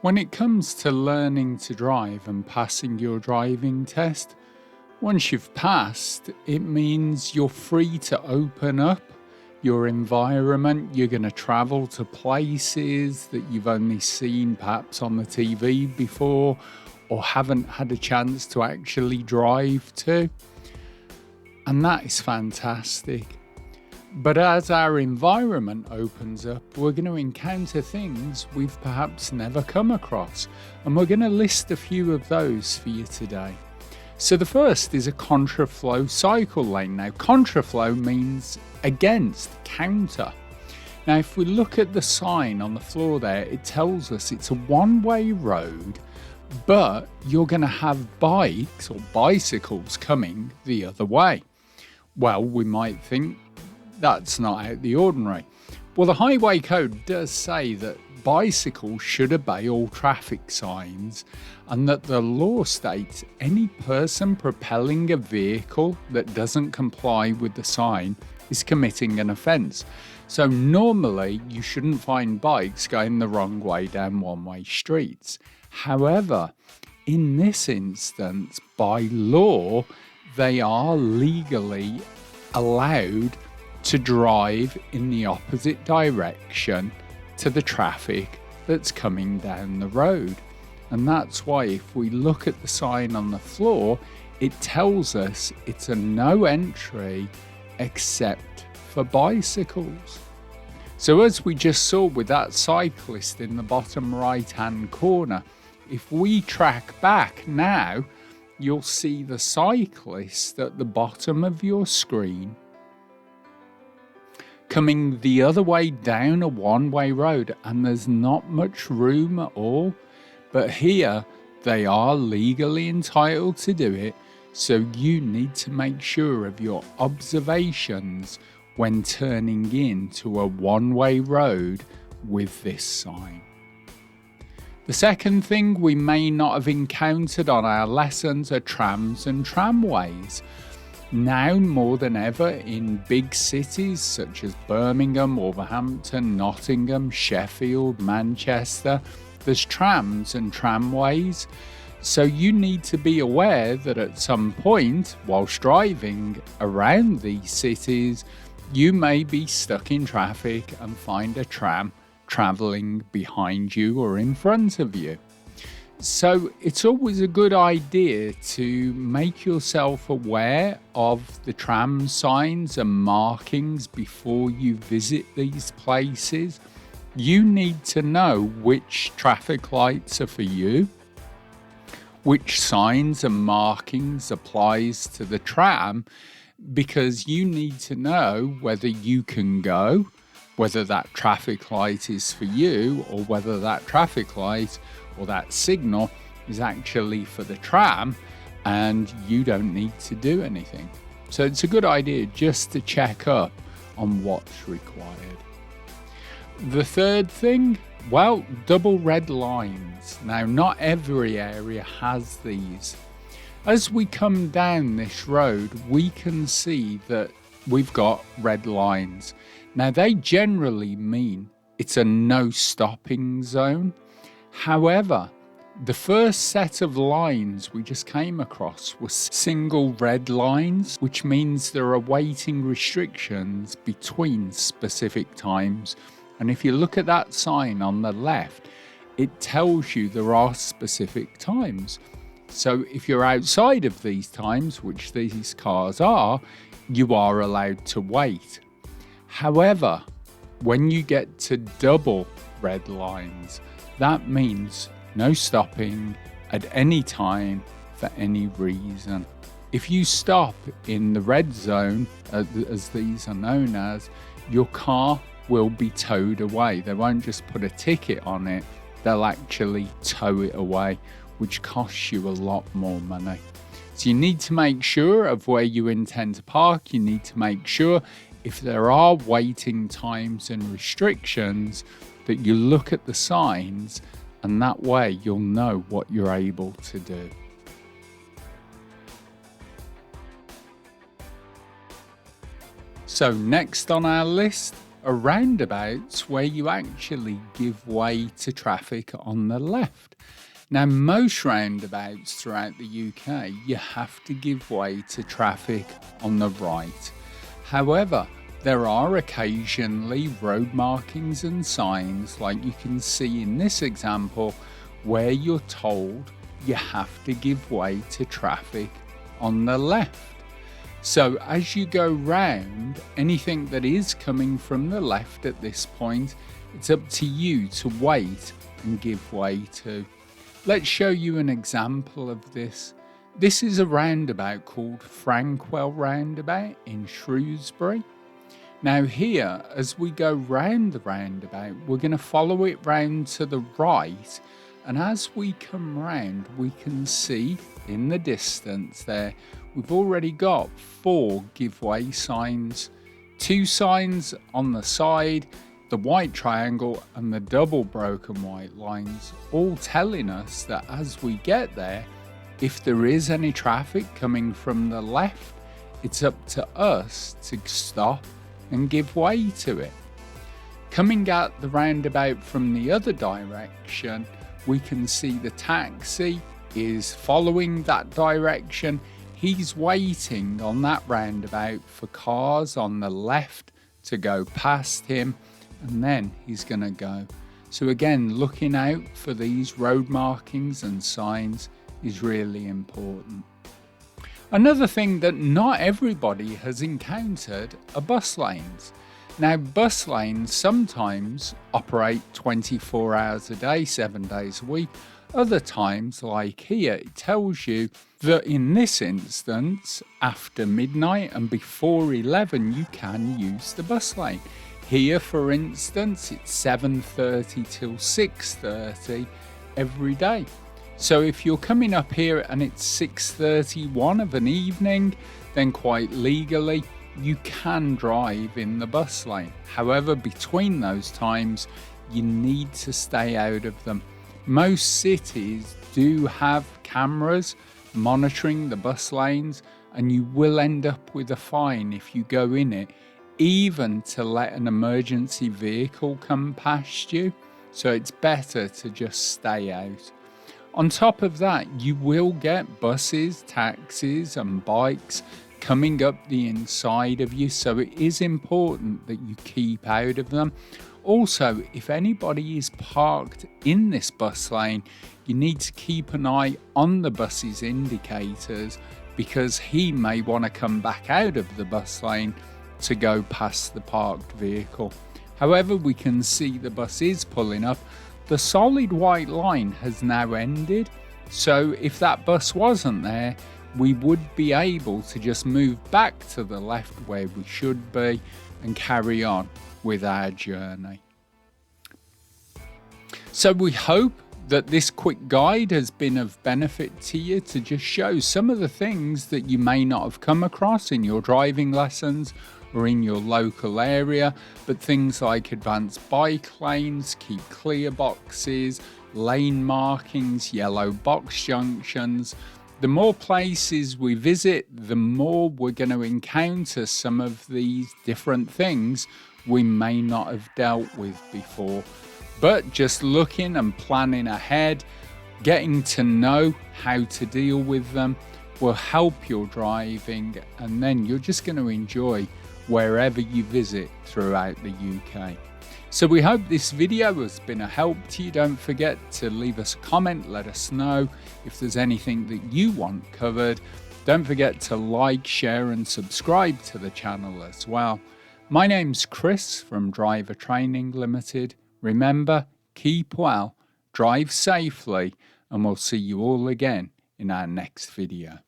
When it comes to learning to drive and passing your driving test, once you've passed, it means you're free to open up your environment. You're going to travel to places that you've only seen perhaps on the TV before or haven't had a chance to actually drive to. And that is fantastic. But as our environment opens up, we're going to encounter things we've perhaps never come across. And we're going to list a few of those for you today. So the first is a contraflow cycle lane. Now, contraflow means against, counter. Now, if we look at the sign on the floor there, it tells us it's a one-way road, but you're going to have bikes or bicycles coming the other way. Well, we might think that's not out of the ordinary. Well, the highway code does say that bicycles should obey all traffic signs, and that the law states any person propelling a vehicle that doesn't comply with the sign is committing an offence. So normally you shouldn't find bikes going the wrong way down one-way streets. However, in this instance, by law, they are legally allowed to drive in the opposite direction to the traffic that's coming down the road. And that's why if we look at the sign on the floor, it tells us it's a no entry except for bicycles. So as we just saw with that cyclist in the bottom right hand corner, if we track back now, you'll see the cyclist at the bottom of your screen coming the other way down a one-way road, and there's not much room at all. But here they are legally entitled to do it, so you need to make sure of your observations when turning into a one-way road with this sign. The second thing we may not have encountered on our lessons are trams and tramways. Now more than ever in big cities such as Birmingham, Wolverhampton, Nottingham, Sheffield, Manchester, there's trams and tramways. So you need to be aware that at some point whilst driving around these cities, you may be stuck in traffic and find a tram travelling behind you or in front of you. So it's always a good idea to make yourself aware of the tram signs and markings before you visit these places. You need to know which traffic lights are for you, which signs and markings applies to the tram, because you need to know whether you can go, whether that traffic light is for you, or whether that traffic light or that signal is actually for the tram and you don't need to do anything. So it's a good idea just to check up on what's required. The third thing, well, double red lines. Now, not every area has these. As we come down this road, we can see that we've got red lines. Now, they generally mean it's a no stopping zone. However, the first set of lines we just came across were single red lines, which means there are waiting restrictions between specific times. And if you look at that sign on the left, it tells you there are specific times. So if you're outside of these times, which these cars are, you are allowed to wait. However, when you get to double red lines, that means no stopping at any time for any reason. If you stop in the red zone, as these are known as, your car will be towed away. They won't just put a ticket on it, they'll actually tow it away, which costs you a lot more money. So you need to make sure of where you intend to park. You need to make sure if there are waiting times and restrictions that you look at the signs, and that way you'll know what you're able to do. So next on our list are roundabouts where you actually give way to traffic on the left. Now, most roundabouts throughout the UK, you have to give way to traffic on the right. However, there are occasionally road markings and signs, like you can see in this example, where you're told you have to give way to traffic on the left. So as you go round, anything that is coming from the left at this point, it's up to you to wait and give way to. Let's show you an example of this. This is a roundabout called Frankwell Roundabout in Shrewsbury. Now here, as we go round the roundabout, we're going to follow it round to the right, and as we come round, we can see in the distance there, we've already got 4 give way signs, 2 signs on the side, the white triangle and the double broken white lines, all telling us that as we get there, if there is any traffic coming from the left, it's up to us to stop and give way to it. Coming at the roundabout from the other direction, we can see the taxi is following that direction. He's waiting on that roundabout for cars on the left to go past him, and then he's going to go. So again, looking out for these road markings and signs is really important. Another thing that not everybody has encountered are bus lanes. Now, bus lanes sometimes operate 24 hours a day, 7 days a week. Other times, like here, it tells you that in this instance, after midnight and before 11, you can use the bus lane. Here, for instance, it's 7:30 till 6:30 every day. So if you're coming up here and it's 6:31 of an evening, then quite legally, you can drive in the bus lane. However, between those times, you need to stay out of them. Most cities do have cameras monitoring the bus lanes, and you will end up with a fine if you go in it, even to let an emergency vehicle come past you. So it's better to just stay out. On top of that, you will get buses, taxis and bikes coming up the inside of you, so it is important that you keep out of them. Also, if anybody is parked in this bus lane, you need to keep an eye on the bus's indicators, because he may want to come back out of the bus lane to go past the parked vehicle. However, we can see the bus is pulling up. The solid white line has now ended, so if that bus wasn't there, we would be able to just move back to the left where we should be and carry on with our journey. So we hope that this quick guide has been of benefit to you, to just show some of the things that you may not have come across in your driving lessons or in your local area, but things like advanced bike lanes, keep clear boxes, lane markings, yellow box junctions. The more places we visit, the more we're going to encounter some of these different things we may not have dealt with before. But just looking and planning ahead, getting to know how to deal with them will help your driving, and then you're just going to enjoy wherever you visit throughout the UK. So we hope this video has been a help to you. Don't forget to leave us a comment, let us know if there's anything that you want covered. Don't forget to like, share and subscribe to the channel as well. My name's Chris from Driver Training Limited. Remember, keep well, drive safely, and we'll see you all again in our next video.